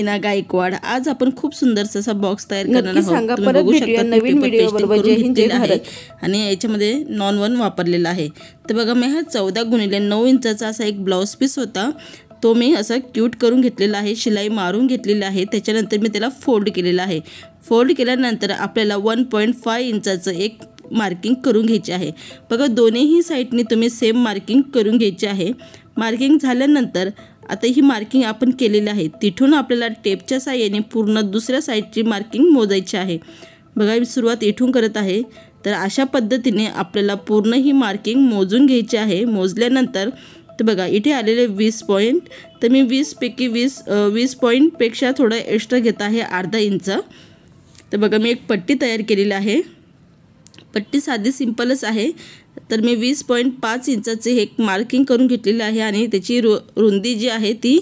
मीना गायकवाड। आज आपण खूप सुंदरसा असा बॉक्स तयार करणार आहोत। सांगा परत भेटूया नवीन व्हिडिओ बरोबर। जय हिंद जय भारत। आणि याच्यामध्ये नॉन वन वापरलेला आहे। तर बघा मी हा 14x9 इंचाचा असा एक ब्लाउज पीस होता, तो मी असा क्यूट करून घेतलेला आहे, शिलाई मारून घेतलेली आहे। त्याच्यानंतर मी त्याला फोल्ड केलेला आहे। फोल्ड केल्यानंतर आपल्याला 1.5 इंचाचं एक मार्किंग करून घ्यायचे आहे। बघा दोन्हीही साईडने तुम्ही सेम मार्किंग करून घ्यायचे आहे। मार्किंग झाल्यानंतर आता ही मार्किंग आपण केलेली आहे, तिथून आपल्याला टेपच्या साहाय्याने पूर्ण दुसऱ्या साईडची मार्किंग मोजायची आहे। बघा मी सुरुवात इथून करत आहे। तर अशा पद्धतीने आपल्याला पूर्ण ही मार्किंग मोजून घ्यायची आहे। मोजल्यानंतर तर बघा इथे आलेले 20 पॉईंट, तर मी 20 पैकी 20 पॉईंटपेक्षा थोडं एक्स्ट्रा घेत आहे, अर्धा इंच। तर बघा मी एक पट्टी तयार केलेली आहे। पट्टी साधी सिंपलच आहे। तर मी 20.5 इंचाचे एक मार्किंग करून घेतलेले आहे आणि त्याची रुंदी जी आहे ती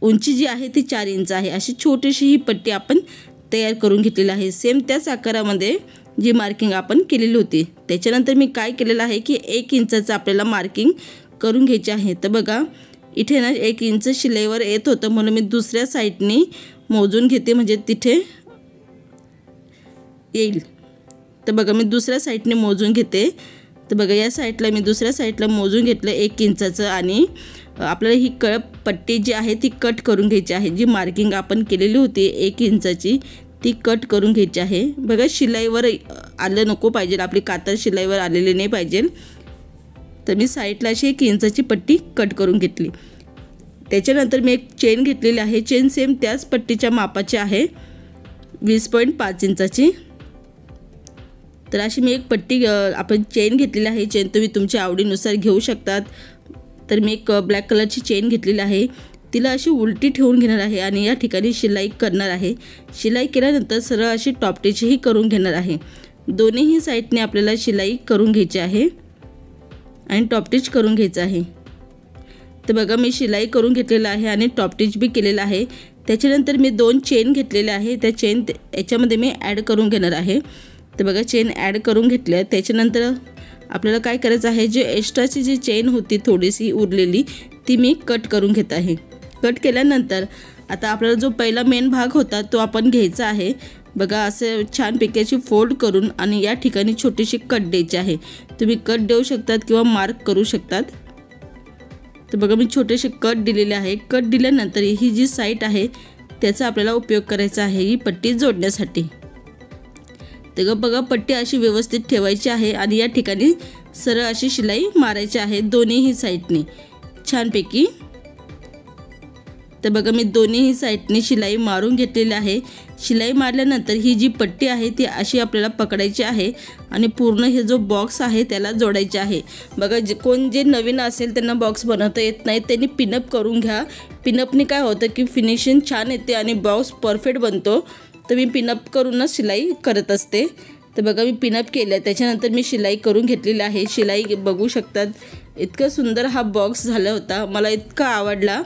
उंची जी आहे ती 4 इंच आहे। अशी छोटीशी ही पट्टी आपण तयार करून घेतलेली आहे, सेम त्याच आकारामध्ये जी मार्किंग आपण केलेली होती। त्याच्यानंतर मी काय केलेलं आहे की 1 इंचाचं आपल्याला मार्किंग करून घ्यायचे आहे। तर बघा इथे ना 1 इंच शिलाईवर येत होतं, म्हणून मी दुसऱ्या साईडनी मोजून घेते, म्हणजे तिथे येईल। तर बघा मी दुसऱ्या साईडने मोजून घेते। तर बघा या साईडला मी दुसऱ्या साईडला मोजून घेतलं 1 इंचाचं आणि आपल्याला ही पट्टी जी आहे ती कट करून घ्यायची आहे। जी मार्किंग आपण केलेली होती 1 इंचाची ती कट करून घ्यायची आहे। बघा शिलाईवर आलं नको पाहिजे, आपली कातर शिलाईवर आलेली नाही पाहिजे। तर मी साईडला अशी 1 इंचाची पट्टी कट करून घेतली। त्याच्यानंतर मी एक चेन घेतलेली आहे। चेन सेम त्याच पट्टीच्या मापाची आहे, 20.5 इंचाची। तर अशी मी एक पट्टी आपण चेन घेतलेली आहे। चेन तुम्ही तुमच्या आवडीनुसार घेऊ शकतात। तर मी एक ब्लॅक कलरची चेन घेतलेली आहे, तिला अशी उलटी ठेवून घेणार आहे आणि या ठिकाणी शिलाई करणार आहे। शिलाई केल्यानंतर सरळ अशी टॉपटीचीही करून घेणार आहे। दोन्हीही साईडने आपल्याला शिलाई करून घ्यायची आहे आणि टॉपटीच करून घ्यायचं आहे। तर बघा मी शिलाई करून घेतलेलं आहे आणि टॉपटीच बी केलेलं आहे। त्याच्यानंतर मी 2 चेन घेतलेले आहे, त्या चेन याच्यामध्ये मी ॲड करून घेणार आहे। तर बघा चेन ॲड करून घेतल्या। त्याच्यानंतर आपल्याला काय करायचं आहे, जे एक्स्ट्राची जी चेन होती थोडीशी उरलेली ती मी कट करून घेत आहे। कट केल्यानंतर आता आपल्याला जो पहिला मेन भाग होता तो आपण घ्यायचा आहे। बघा असं छानपैकी अशी फोल्ड करून आणि या ठिकाणी छोटीशी कट द्यायची आहे। तुम्ही कट देऊ शकतात किंवा मार्क करू शकतात। तर बघा मी छोटेसे कट दिलेले आहे। कट दिल्यानंतर ही जी साईड आहे त्याचा आपल्याला उपयोग करायचा आहे ही पट्टी जोडण्यासाठी। तर बघा पट्टी अशी व्यवस्थित ठेवायची आहे आणि या ठिकाणी सरळ अशी शिलाई मारायची आहे दोन्हीही साईडनी छानपैकी। तर बघा मी दोन्हीही साईडनी शिलाई मारून घेतलेली आहे। शिलाई मारल्यानंतर ही जी पट्टी आहे ती अशी आपल्याला पकडायची आहे आणि पूर्ण हे जो बॉक्स आहे त्याला जोडायचे आहे। बघा कोण जे नवीन असेल त्यांना बॉक्स बनवता येत नाही त्यांनी पिनअप करून घ्या। पिनअपने काय होतं की फिनिशिंग छान येते आणि बॉक्स परफेक्ट बनतो। तर मी पिनअप करूनच शिलाई करत असते। तर बघा मी पिनअप केलं, त्याच्यानंतर मी शिलाई करून घेतलेली आहे। शिलाई बघू शकतात, इतकं सुंदर हा बॉक्स झाला होता, मला इतका आवडला।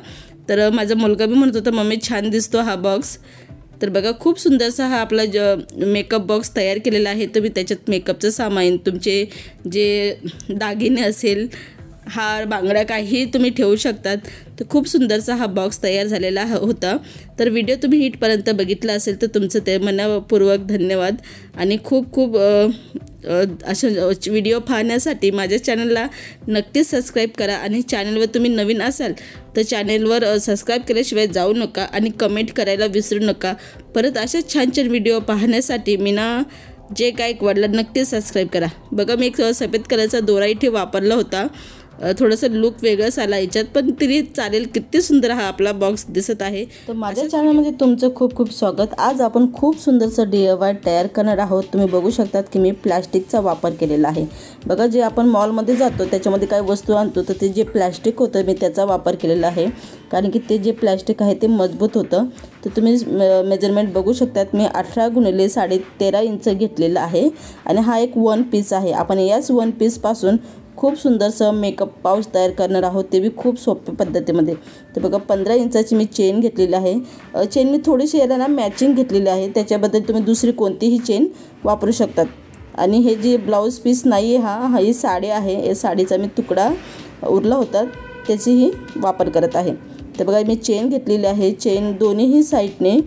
तर माझा मुलगा बी म्हणत होता मम्मी छान दिसतो हा बॉक्स। तर बघा खूप सुंदरसा हा आपला मेकअप बॉक्स तयार केलेला आहे। तुम्ही त्याच्यात मेकअपचं सामान, तुमचे जे दागिने असेल, हार बांगड्या काही तुम्ही ठेवू शकतात। तर खूप सुंदरसा हा बॉक्स तयार झालेला होता। तर व्हिडिओ तुम्ही इथपर्यंत बघितला असेल तर तुमचं ते मनपूर्वक धन्यवाद। आणि खूप खूप अशा व्हिडिओ पाहण्यासाठी माझ्या चॅनलला नक्कीच सबस्क्राईब करा आणि चॅनलवर तुम्ही नवीन असाल तर चॅनलवर सबस्क्राईब केल्याशिवाय जाऊ नका आणि कमेंट करायला विसरू नका। परत अशा छान छान व्हिडिओ पाहण्यासाठी मीना जे गायकवाडला नक्कीच सबस्क्राईब करा। बघा मी एक सफेद कलरचा दोरा इथे वापरला होता, थोडंसं लुक वेगळंच आला याच्यात, पण तरी चालेल। किती सुंदर हा आपला बॉक्स दिसत आहे। तर माझ्या चॅनलमध्ये तुमचं खूप खूप स्वागत। आज आपण खूप सुंदरसं DIY तयार करणार आहोत। तुम्ही बघू शकतात की मी प्लास्टिकचा वापर केलेला आहे। बघा जे आपण मॉलमध्ये जातो त्याच्यामध्ये काही वस्तू आणतो तर ते जे प्लास्टिक होतं मी त्याचा वापर केलेला आहे, कारण की ते जे प्लास्टिक आहे ते मजबूत होतं। तर तुम्ही मेजरमेंट बघू शकतात, मी 18x13.5 इंच घेतलेलं आहे आणि हा एक 1 पीस आहे। आपण याच 1 पीसपासून खूप सुंदरसं मेकअप पाऊच तयार करणार आहोत, ते बी खूप सोप्या पद्धतीमध्ये। तर बघा 15 इंचाची मी चेन घेतलेली आहे। चेन मी थोडीशी याला ना मॅचिंग घेतलेली आहे, त्याच्याबद्दल तुम्ही दुसरी कोणतीही चेन वापरू शकतात। आणि हे जे ब्लाऊज पीस नाही आहे, ही साडी आहे, या साडीचा मी तुकडा उरला होता त्याचीही वापर करत आहे। तर बघा मी चेन घेतलेली आहे, चेन दोन्हीही साईडने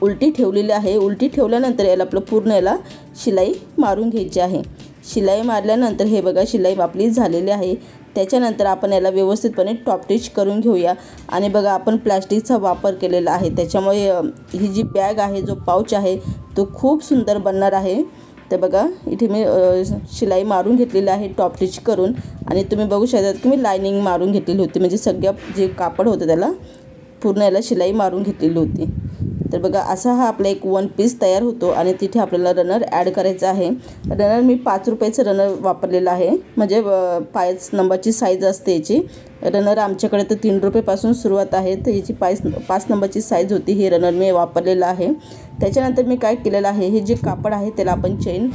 उलटी ठेवलेली आहे। उलटी ठेवल्यानंतर याला आपलं पूर्ण याला शिलाई मारून घ्यायची आहे। शिलाई मारल्यानंतर हे बघा शिलाई आपली झालेली आहे। त्याच्यानंतर आपण याला व्यवस्थितपणे टॉप स्टिच करून घेऊया। आणि बघा आपण प्लास्टिकचा वापर केलेला आहे, त्याच्यामुळे ही जी बॅग आहे, जो पाऊच आहे तो खूप सुंदर बनणार आहे। तर बघा इथे मी शिलाई मारून घेतलेली आहे टॉप स्टिच करून, आणि तुम्ही बघू शकता की मी लायनिंग मारून घेतलेली होती, म्हणजे सगळं जे कापड होतं त्याला पूर्ण याला शिलाई मारून घेतलेली होती। तर बघा असा हा आपला एक वन पीस तयार होतो। आणि तिथे आपल्याला रनर ॲड करायचा आहे। रनर मी 5 रुपयाचं रनर वापरलेलं आहे, म्हणजे 5 नंबरची साईज असते याची। रनर आमच्याकडे तर 3 रुपयापासून सुरुवात आहे, तर याची 5 नंबरची साईज होती। हे रनर मी वापरलेलं आहे। त्याच्यानंतर मी काय केलेलं आहे, हे जे कापड आहे त्याला आपण चेन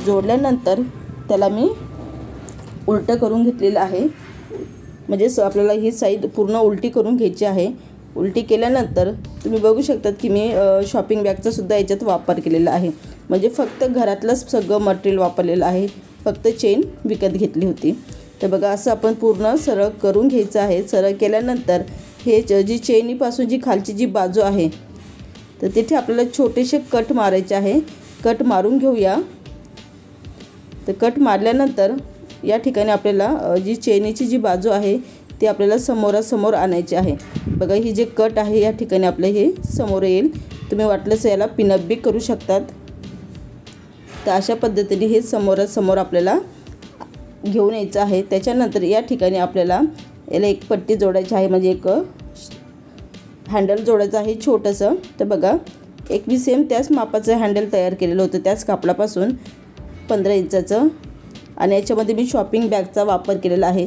जोडल्यानंतर त्याला मी उलटं करून घेतलेलं आहे, म्हणजे आपल्याला ही साईड पूर्ण उलटी करून घ्यायची आहे। उलटी केल्यानंतर तुम्ही बघू शकतात की मी शॉपिंग बॅगचा सुद्धा याच्यात वापर केलेला आहे, म्हणजे फक्त घरातलंच सगळं मटेरियल वापरलेलं आहे, फक्त चेन विकत घेतली होती। तर बघा असं आपण पूर्ण सरळ करून घ्यायचं आहे। सरळ केल्यानंतर हे जी चेनीपासून जी खालची जी बाजू आहे तर तिथे आपल्याला छोटेसे कट मारायचे आहे। कट मारून घेऊया। तर कट मारल्यानंतर या ठिकाणी आपल्याला जी चेनीची जी बाजू आहे ती आपल्याला समोरासमोर आणायची आहे। बघा ही जे कट आहे या ठिकाणी आपलं हे समोर येईल। तुम्ही वाटलंच याला पिनअप बी करू शकतात। तर अशा पद्धतीने हे समोरासमोर आपल्याला घेऊन यायचं आहे। त्याच्यानंतर या ठिकाणी आपल्याला याला एक पट्टी जोडायची आहे, म्हणजे एक हँडल जोडायचं आहे छोटंसं। तर बघा एक मी सेम त्याच मापाचं हँडल तयार केलेलं होतं, त्याच कापडापासून 15 इंचाचं, आणि याच्यामध्ये मी शॉपिंग बॅगचा वापर केलेला आहे।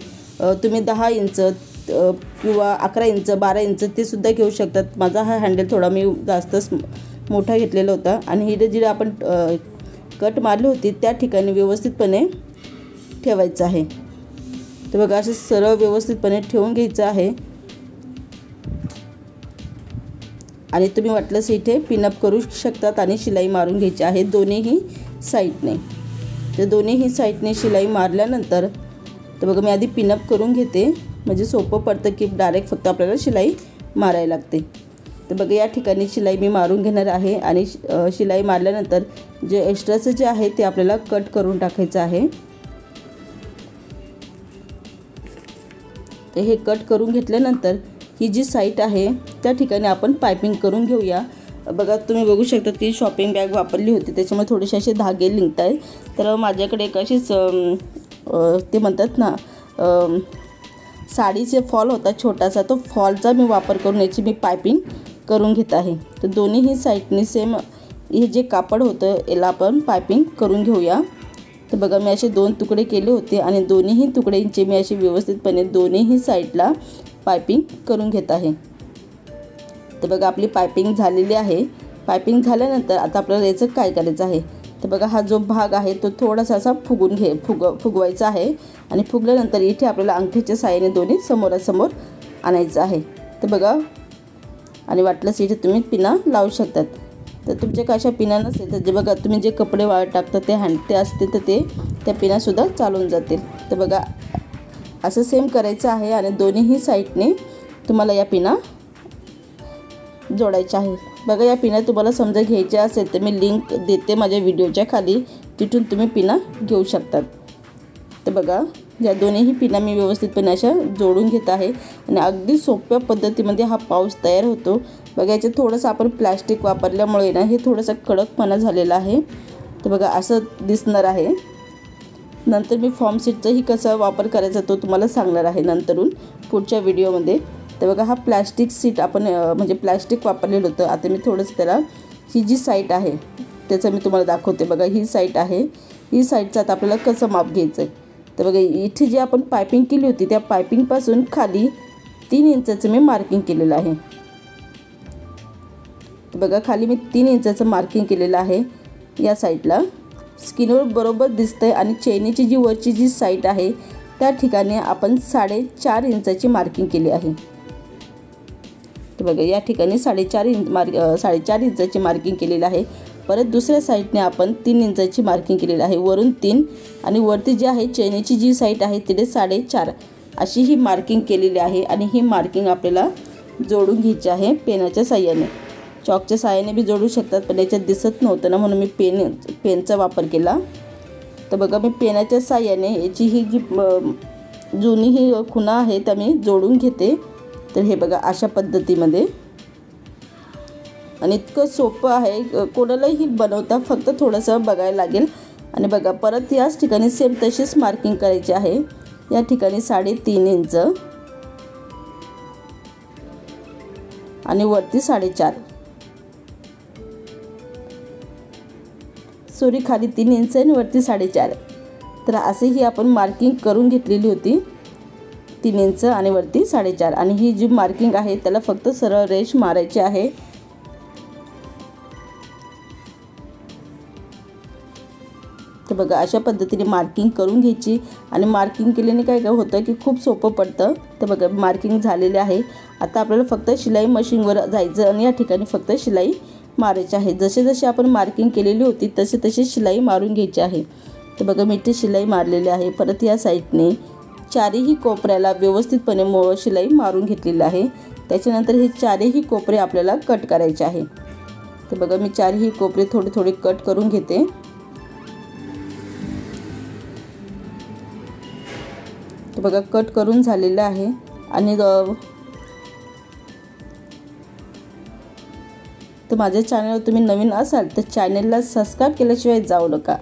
तुम्ही 10 इंच किंवा 11 इंच 12 इंच ते सुद्धा घेऊ शकतात। माझा हा हँडल थोडा मी जास्तच मोठा घेतलेला होता। आणि ही जी आपण कट मारली होती त्या ठिकाणी व्यवस्थितपणे ठेवायचं आहे। तर बघा असं सरळ व्यवस्थितपणे ठेवून घ्यायचं आहे। आणि तुम्ही वाटलंच इथे पिनअप करू शकतात आणि शिलाई मारून घ्यायची आहे दोन्हीही साईडने। तर दोन्हीही साईडने शिलाई मारल्यानंतर तर बघा मी आधी पिनअप करून घेते, म्हणजे सोपं पडतं की डायरेक्ट फक्त आपल्याला शिलाई मारायला लागते। तर बघा या ठिकाणी शिलाई मी मारून घेणार आहे। आणि शिलाई मारल्यानंतर जे एक्स्ट्राचं जे आहे ते आपल्याला कट करून टाकायचं आहे। तर हे कट करून घेतल्यानंतर ही जी साईड आहे त्या ठिकाणी आपण पायपिंग करून घेऊया। बघा तुम्ही बघू शकता की शॉपिंग बॅग वापरली होती, त्याच्यामुळे थोडेसे असे धागे लिंकत आहेत। तर माझ्याकडे एक अशीच ते म्हणतात ना साडीचे फॉल होता छोटासा, तो फॉलचा मी वापर करून याची मी पायपिंग करून घेत आहे। तर दोन्हीही साईडनी सेम हे जे कापड होतं याला आपण पायपिंग करून घेऊया। तर बघा मी असे 2 तुकडे केले होते आणि दोन्हीही तुकड्यांचे मी अशी व्यवस्थितपणे दोन्हीही साईडला पायपिंग करून घेत आहे। तर बघा आपली पायपिंग झालेली आहे। पायपिंग झाल्यानंतर आता आपल्याला याचं काय करायचं आहे, तर बघा हा जो भाग आहे तो थोडासा असा फुगवायचा आहे। आणि फुगल्यानंतर इथे आपल्याला अंगठीच्या साहाय्याने दोन्ही समोरासमोर आणायचं आहे। तर बघा आणि वाटलंच इथे तुम्ही पिना लावू शकतात। तर तुमच्या कशा पिना नसेल तर जे बघा तुम्ही जे कपडे वाळत टाकता ते असते तर ते त्या पिनासुद्धा चालून जातील। तर बघा असं सेम करायचं आहे आणि दोन्हीही साईडने तुम्हाला या पिना जोडायच्या आहे। बघा या पिना तुम्हाला समजा घ्यायच्या असेल तर मी लिंक देते माझ्या व्हिडिओच्या खाली, तिथून तुम्ही पिना घेऊ शकतात। तर बघा या दोन्हीही पिना मी व्यवस्थितपणे अशा जोडून घेत आहे आणि अगदी सोप्या पद्धतीमध्ये हा पाऊच तयार होतो। बघा याच्यात थोडंसं आपण प्लॅस्टिक वापरल्यामुळे ना हे थोडंसं कडकपणा झालेला आहे। तर बघा असं दिसणार आहे। नंतर मी फॉर्म सीटचाही कसा वापर करायचा तो तुम्हाला सांगणार आहे नंतरून पुढच्या व्हिडिओमध्ये। तर बघा हा प्लॅस्टिक सीट आपण म्हणजे प्लॅस्टिक वापरलेलं होतं। आता मी थोडंसं त्याला ही जी साईड आहे त्याचं मी तुम्हाला दाखवते। बघा ही साईड आहे, ही साईडचं आता आपल्याला कसं माप घ्यायचं आहे। तर बघा इथे जी आपण पायपिंग केली होती त्या पायपिंगपासून खाली 3 इंचाचं मी मार्किंग केलेलं आहे। तर बघा खाली मी 3 इंचाचं मार्किंग केलेलं आहे। या साईडला स्किनवर बरोबर दिसतंय आणि चेनीची जी वरची जी साईड आहे त्या ठिकाणी आपण 4.5 इंचाची मार्किंग केली आहे। तर बघा या ठिकाणी 4.5 इंचाची मार्किंग केलेली आहे। परत दुसऱ्या साईडने आपण 3 इंचाची मार्किंग केलेली आहे, वरून 3 आणि वरती जी आहे चेनीची जी साईड आहे तिथे 4.5 अशी ही मार्किंग केलेली आहे आणि ही मार्किंग आपल्याला जोडून घ्यायची आहे पेनाच्या साहाय्याने. चॉकच्या साहाय्याने बी जोडू शकतात, पण याच्यात दिसत नव्हतं ना म्हणून मी पेनचा वापर केला. तर बघा मी पेनाच्या साहाय्याने याची ही जी जुनी ही खुणा आहे त्या मी जोडून घेते. तर हे बघा अशा पद्धतीमध्ये, आणि इतकं सोपं आहे, कोणालाही बनवता, फक्त थोडंसं बघायला लागेल. आणि बघा परत याच ठिकाणी सेम तशीच मार्किंग करायची आहे. या ठिकाणी 3.5 इंच आणि वरती 4.5, सॉरी खाली 3 इंच आणि वरती 4.5. तर असेही आपण मार्किंग करून घेतलेली होती, 3 इंच आणि वरती 4.5. आणि ही जी मार्किंग आहे त्याला फक्त सरळ रेष मारायची आहे. तर बघा अशा पद्धतीने मार्किंग करून घ्यायची. आणि मार्किंग केल्याने काय काय होतं की खूप सोपं पडतं. तर बघा मार्किंग झालेले आहे. आता आपल्याला फक्त शिलाई मशीनवर जायचं आणि या ठिकाणी फक्त शिलाई मारायची आहे. जसे जसे आपण मार्किंग केलेली होती तसे तशी शिलाई मारून घ्यायची आहे. तर बघा मी इथे शिलाई मारलेली आहे. परत या साईडने चारही कोपऱ्याला व्यवस्थितपणे शिलाई मारून घेतलेली आहे. त्याच्यानंतर हे चारही कोपरे आपल्याला कट करायचे आहे. तर बघा मी चारही कोपरे थोडे थोडे कट करून घेते. तर बघा कट करून झालेलं आहे. आणि तर माझ्या चॅनलवर तुम्ही नवीन असाल तर चॅनलला सबस्क्राईब केल्याशिवाय जाऊ नका.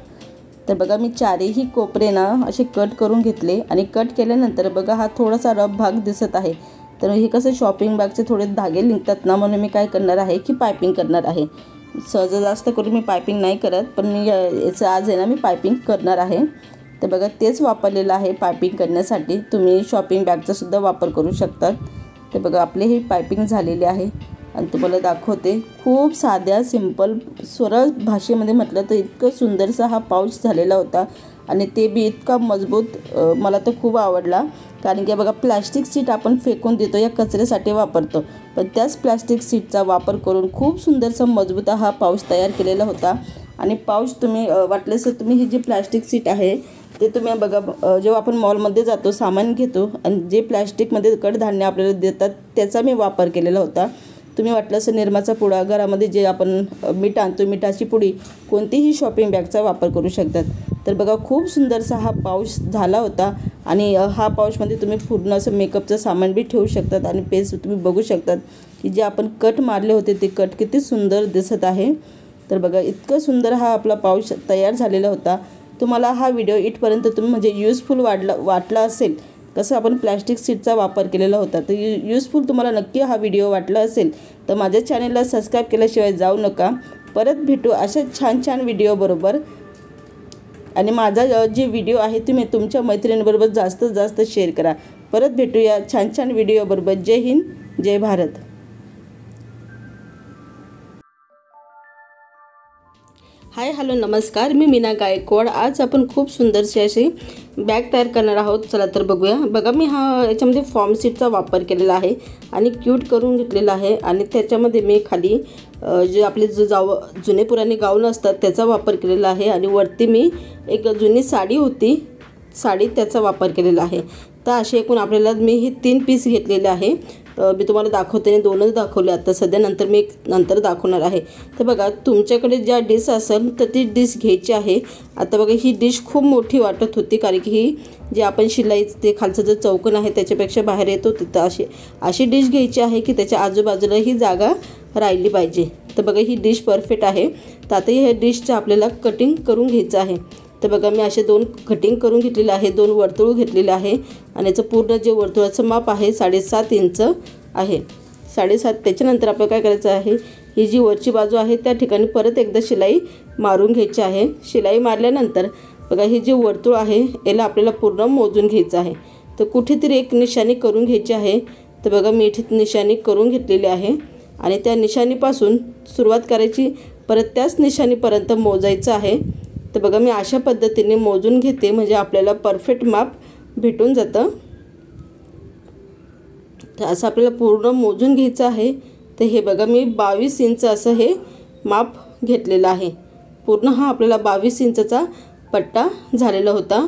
तर बघा मी चारही कोपरे ना असे कट करून घेतले. आणि कट केल्यानंतर बघा हा थोडासा रफ भाग दिसत आहे. तर हे कसं शॉपिंग बॅगचे थोडे धागे निघतात ना, म्हणून मी काय करणार आहे की पायपिंग करणार आहे. सहज जास्त करून मी पायपिंग नाही करत, पण मी याचं आज आहे ना मी पायपिंग करणार आहे. तर बघा तेच वापरलेलं आहे पायपिंग करण्यासाठी. तुम्ही शॉपिंग बॅगचा सुद्धा वापर करू शकतात. तर बघा आपले ही पायपिंग झालेली आहे आणि तुम्हाला दाखवते. खूप साध्या सिंपल सरळ भाषेमध्ये म्हटलं तर इतकं सुंदरसा हा पाऊच झालेला होता. आणि ते बी इतका मजबूत, मला तर खूप आवडला. कारण की बघा प्लॅस्टिक सीट आपण फेकून देतो, या कचऱ्यासाठी वापरतो, पण त्याच प्लॅस्टिक सीटचा वापर करून खूप सुंदरसा मजबूत हा पाऊच तयार केलेला होता. आणि पाऊच तुम्ही वाटल्यास तुम्ही ही जी प्लॅस्टिक सीट आहे ते तुम्ही बघा जेव्हा आपण मॉलमध्ये जातो सामान घेतो आणि जे प्लॅस्टिकमध्ये कडधान्य आपल्याला देतात त्याचा मी वापर केलेला होता. तुम्ही वाटलं असं निरमाचा पुडा, घरामध्ये जे आपण मीठ आणतो, मिठाची पुडी, कोणतीही शॉपिंग बॅगचा वापर करू शकतात. तर बघा खूप सुंदरसा हा पाऊच झाला होता. आणि हा पाऊचमध्ये तुम्ही पूर्ण असं मेकअपचं सामान बी ठेवू शकतात. आणि पेस्ट तुम्ही बघू शकतात की जे आपण कट मारले होते ते कट किती सुंदर दिसत आहे. तर बघा इतकं सुंदर हा आपला पाऊच तयार झालेला होता. तुम्हाला हा व्हिडिओ इथपर्यंत तुम्ही म्हणजे युजफुल वाटला असेल, कसं आपण प्लॅस्टिक सीटचा वापर केलेला होता, तर युजफुल तुम्हाला नक्की हा व्हिडिओ वाटला असेल तर माझ्या चॅनलला सबस्क्राईब केल्याशिवाय जाऊ नका. परत भेटू अशा छान छान व्हिडिओबरोबर. आणि माझा जे व्हिडिओ आहे तुम्ही तुमच्या मैत्रिणींबरोबर जास्तीत जास्त शेअर करा. परत भेटू या छान छान व्हिडिओबरोबर. जय हिंद, जय भारत. हाय हॅलो नमस्कार, मी मीना गायकवाड. आज आपण खूप सुंदरशी अशी बॅग तयार करणार आहोत. चला तर बघूया. बघा मी याच्यामध्ये फॉर्म सीटचा वापर केलेला आहे आणि क्यूट करून घेतलेला आहे. आणि त्याच्यामध्ये मी खाली जे आपले जुने पुराणे गाऊन असतात त्याचा वापर केलेला आहे. आणि वरती मी एक जुनी साडी होती, त्याचा वापर केलेला आहे. तर असे एकूण आपल्याला मी हे 3 पीस घेतलेले आहे. मी तुम्हाला दाखवते, 2च दाखवले आता सध्या, नंतर मी नंतर दाखवणार आहे. तर बघा तुमच्याकडे ज्या डिश असेल तर ती डिश घ्यायची आहे. आता बघा ही डिश खूप मोठी वाटत होती, कारण की ही जे आपण शिलाई ते खालचं जे चौकोन आहे त्याच्यापेक्षा बाहेर येतो, तिथं अशी डिश घ्यायची आहे की त्याच्या आजूबाजूला ही जागा राहिली पाहिजे. तर बघा ही डिश परफेक्ट आहे. तर आता ह्या डिशचं आपल्याला कटिंग करून घ्यायचं आहे. तर बघा मी असे 2 कटिंग करून घेतलेले आहे, 2 वर्तुळ घेतलेले आहे. आणि याचं पूर्ण जे वर्तुळाचं माप आहे 7.5 इंच आहे. 7.5. त्याच्यानंतर आपल्याला काय करायचं आहे, ही जी वरची बाजू आहे त्या ठिकाणी परत एकदा शिलाई मारून घ्यायची आहे. शिलाई मारल्यानंतर बघा ही जी वर्तुळ आहे याला आपल्याला पूर्ण मोजून घ्यायचं आहे. तर कुठेतरी एक निशाणी करून घ्यायची आहे. तर बघा मी इथे निशाणी करून घेतलेली आहे. आणि त्या निशाणीपासून सुरुवात करायची, परत त्याच निशाणीपर्यंत मोजायचं आहे. तर बघा मी अशा पद्धतीने मोजून घेते, म्हणजे आपल्याला परफेक्ट माप भेटून जातं. तर असं आपल्याला पूर्ण मोजून घ्यायचं आहे. तर हे बघा मी 22 इंच असं हे माप घेतलेलं आहे. पूर्ण हा आपल्याला 22 इंचचा पट्टा झालेला होता.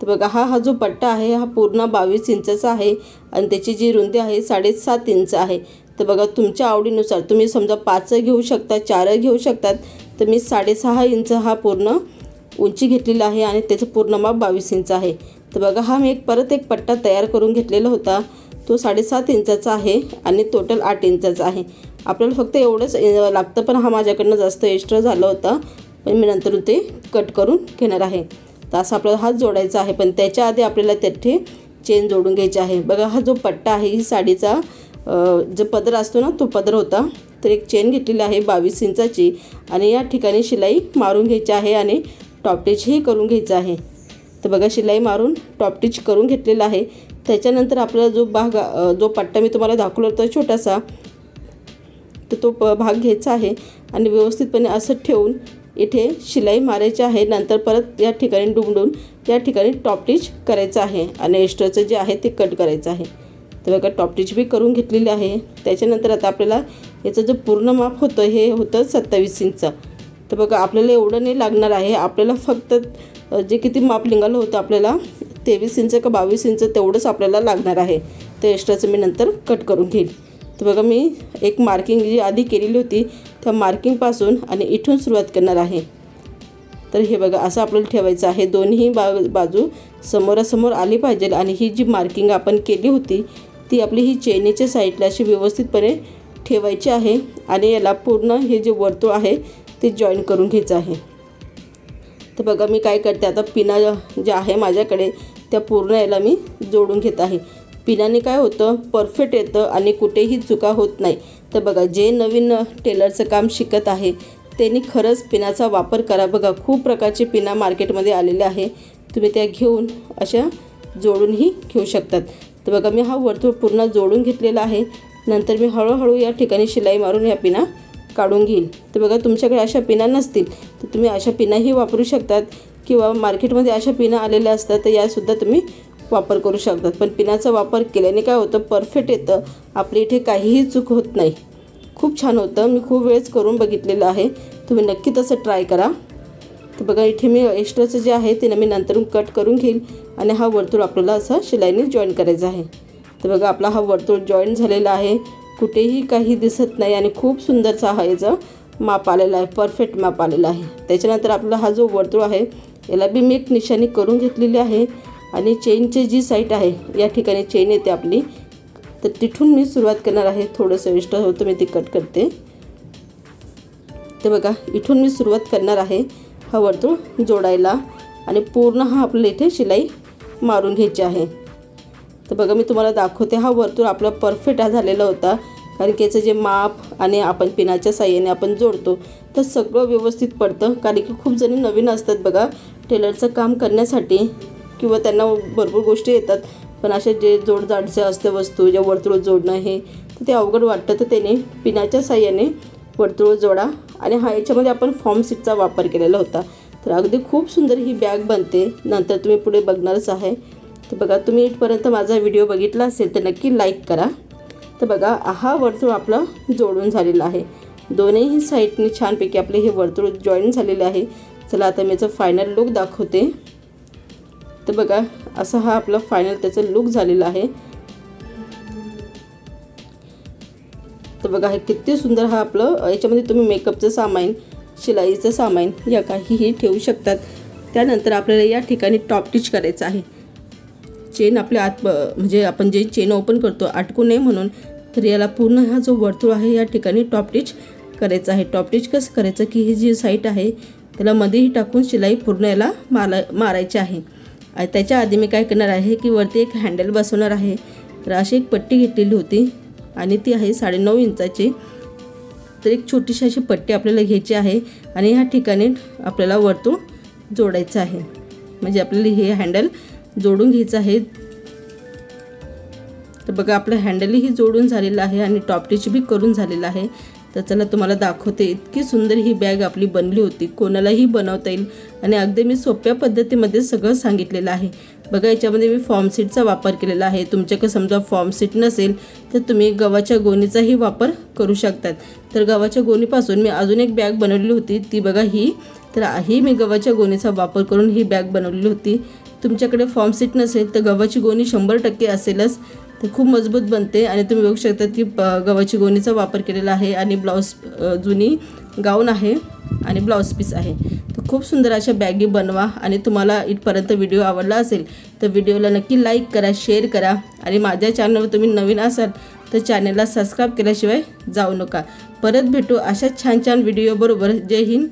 तर बघा हा जो पट्टा आहे हा पूर्ण 22 इंचाचा आहे आणि त्याची जी रुंदी आहे 7.5 इंच आहे. तर बघा तुमच्या आवडीनुसार तुम्ही समजा 5 घेऊ शकता, 4 घेऊ शकतात. तर मी 6.5 इंच हा पूर्ण उंची घेतलेला आहे आणि त्याचं पूर्ण माप 22 इंच आहे. तर बघा हा मी परत एक पट्टा तयार करून घेतलेला होता. तो 7.5 इंचाचा आहे आणि टोटल 8 इंचाचा आहे. आपल्याला फक्त एवढंच लागतं, पण हा माझ्याकडनं जास्त एक्स्ट्रा झाला होता, पण मी नंतर ते कट करून घेणार आहे. तर असा आपल्याला हात जोडायचा आहे, पण त्याच्या आधी आपल्याला त्याथे चेन जोडून घ्यायची आहे. बघा हा जो पट्टा आहे ही साडीचा जो पदर असतो ना तो पदर होता. तर एक चेन घेतलेली आहे 22 इंचाची आणि या ठिकाणी शिलाई मारून घ्यायची आहे आणि टॉपटिचही करून घ्यायचं आहे. तर बघा शिलाई मारून टॉपटिच करून घेतलेला आहे. त्याच्यानंतर आपल्याला जो पट्टा मी तुम्हाला दाखवला होता छोटासा, तर तो भाग घ्यायचा आहे आणि व्यवस्थितपणे असं ठेवून इथे शिलाई मारायची आहे. नंतर परत या ठिकाणी दुमडून या ठिकाणी टॉपटिच करायचं आहे आणि एक्स्ट्राचं जे आहे ते कट करायचं आहे. तर बघा टॉपटिच बी करून घेतलेली आहे. त्याच्यानंतर आता आपल्याला याचं जे पूर्ण माप होतं हे होतं 27 इंच. तर बघा आपल्याला एवढं नाही लागणार आहे. आपल्याला फक्त जे किती माप निघालं होतं आपल्याला 23 इंच का 22 इंच तेवढंच आपल्याला लागणार आहे. ते एक्स्ट्राचं मी नंतर कट करून घेईल. तर बघा मी एक मार्किंग जी आधी केलेली होती त्या मार्किंगपासून आणि इथून सुरुवात करणार आहे. तर हे बघा असं आपल्याला ठेवायचं आहे. दोन्ही बाजू समोरासमोर आली पाहिजे आणि ही जी मार्किंग आपण केली होती ती आपली ही चेनीच्या साईडला अशी व्यवस्थितपणे ठेवायची आहे आणि याला पूर्ण हे जे वर्तुळ आहे ते जॉईन करून घ्यायचं आहे. तर बघा मी काय करते आता, पिना ज्या आहे माझ्याकडे त्या पूर्ण याला मी जोडून घेत आहे. पिनाने काय होतं परफेक्ट येतं आणि कुठेही चुका होत नाही. तर बघा जे नवीन टेलरचं काम शिकत आहे त्यांनी खरंच पिनाचा वापर करा. बघा खूप प्रकारचे पिना मार्केटमध्ये आलेले आहे, तुम्ही त्या घेऊन अशा जोडूनही घेऊ शकतात. तर बघा मी हा वर्तुळ पूर्ण जोडून घेतलेला आहे. नंतर मी हळूहळू या ठिकाणी शिलाई मारून ह्या पिना काढून घेईल. तर बघा तुमच्याकडे अशा पिना नसतील तर तुम्ही अशा पिनाही वापरू शकतात किंवा मार्केटमध्ये अशा पिना आलेल्या असतात तर यासुद्धा तुम्ही वापर करू शकतात. पण पिनाचा वापर केल्याने काय होतं परफेक्ट येतं, आपल्या इथे काहीही चूक होत नाही. खूप छान होतं. मी खूप वेळेस करून बघितलेलं आहे, तुम्ही नक्की तसं ट्राय करा. तर बघा इथे मी एक्स्ट्राचं जे आहे ते मी नंतरून कट करून घेईल आणि हा वर्तुळ आपल्याला असा शिलाईने जॉईन करायचा आहे. तर बघा आपला हा वर्तुळ जॉईन झालेला आहे, कुठेही काही दिसत नाही आणि खूप सुंदरसा हा याचा माप आलेला आहे, परफेक्ट माप आलेला आहे. त्याच्यानंतर आपला हा जो वर्तुळ आहे याला बी मी एक निशाणी करून घेतलेली आहे आणि चेनची जी साईड आहे या ठिकाणी चेन येते आपली, तर तिथून मी सुरुवात करणार आहे. थोडंसं एक्स्ट्रा होतं मी ती कट करते. तर बघा इथून मी सुरुवात करणार आहे हा वर्तुळ जोडायला आणि पूर्ण हा आपल्या इथे शिलाई मारून घ्यायची आहे. तर बघा मी तुम्हाला दाखवते हा वर्तुळ आपला परफेक्ट झालेला होता, कारण की याचं जे माप आणि आपण पिनाच्या साह्याने आपण जोडतो तर सगळं व्यवस्थित पडतं. कारण की खूप जणी नवीन असतात बघा टेलरचं काम करण्यासाठी किंवा त्यांना भरपूर गोष्टी येतात, पण असे जे जोडजाडचे असते वस्तू जे वर्तुळ जोडणं हे तर ते अवघड वाटतं. तर त्याने पिनाच्या साह्याने वर्तुळ जोडा आणि हा याच्यामध्ये आपण फॉर्म सीटचा वापर केलेला होता. तर अगदी खूप सुंदर ही बॅग बनते, नंतर तुम्ही पुढे बघणारच आहे. तर बघा तुम्ही इथपर्यंत माझा व्हिडिओ बघितला असेल तर नक्की लाईक करा. तर बघा हा वर्तुळ आपला जोडून झालेला आहे, दोन्ही साईडने छानपैकी आपले हे वर्तुळ जॉईन झालेले आहे. चला आता मी याचं फायनल लुक दाखवते. तर बघा असा हा आपला फायनल त्याचं लुक झालेला आहे. तर बघा हे किती सुंदर हा आपलं, याच्यामध्ये तुम्ही मेकअपचं सामान, शिलाईचं सामान या काहीही ठेवू शकतात. त्यानंतर आपल्याला या ठिकाणी टॉप स्टिच करायचं आहे. चेन आपल्या आत म्हणजे आपण जे चेन ओपन करतो अटकू नये म्हणून, तर याला पूर्ण हा जो वर्तुळ आहे या ठिकाणी टॉप स्टिच करायचं आहे. टॉप स्टिच कसं करायचं की ही जी साईड आहे त्याला मध्येही टाकून शिलाई पूर्ण याला मारायची आहे. आणि त्याच्या आधी मी काय करणार आहे की वरती एक हँडल बसवणार आहे. तर अशी एक पट्टी घेतलेली होती आणि ती आहे 9.5 इंचाची. तर एक छोटीशी अशी पट्टी आपल्याला घ्यायची आहे आणि ह्या ठिकाणी आपल्याला वर्तुळ जोडायचं आहे, म्हणजे आपल्याला हे हँडल जोडून घ्यायचं आहे. तर बघा आपलं हँडलही जोडून झालेलं आहे आणि टॉप स्टिच बी करून झालेलं आहे. तर चला तुम्हाला दाखवते. इतकी सुंदर ही बॅग आपली बनली होती, कोणालाही बनवता येईल आणि अगदी मी सोप्या पद्धतीमध्ये सगळं सांगितलेलं आहे. बघा याच्यामध्ये मी फॉर्म सीटचा वापर केलेला आहे. तुमच्याकडे समजा फॉर्म सीट नसेल तर तुम्ही गव्हाच्या गोणीचाही वापर करू शकतात. तर गव्हाच्या गोणीपासून मी अजून एक बॅग बनवलेली होती ती बघा ही. तर ही मी गव्हाच्या गोणीचा वापर करून ही बॅग बनवलेली होती. तुमच्याकडे फॉर्म सीट नसेल तर गव्हाची गोणी 100% असेलच, ते खूप मजबूत बनते. आणि तुम्ही बघू शकता की गव्हाची गोणीचा वापर केलेला आहे आणि ब्लाऊज जुनी गाऊन आहे आणि ब्लाऊज पीस आहे. तर खूप सुंदर अशा बॅगी बनवा. आणि तुम्हाला इथपर्यंत व्हिडिओ आवडला असेल तर व्हिडिओला नक्की लाईक करा, शेअर करा. आणि माझ्या चॅनलवर तुम्ही नवीन असाल तर चॅनलला सबस्क्राईब केल्याशिवाय जाऊ नका. परत भेटू अशा छान छान व्हिडिओबरोबर. जय हिंद,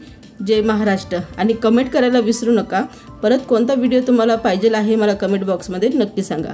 जय महाराष्ट्र. आणि कमेंट करायला विसरू नका. परत कोणता व्हिडिओ तुम्हाला पाहिजे आहे मला कमेंट बॉक्समध्ये नक्की सांगा.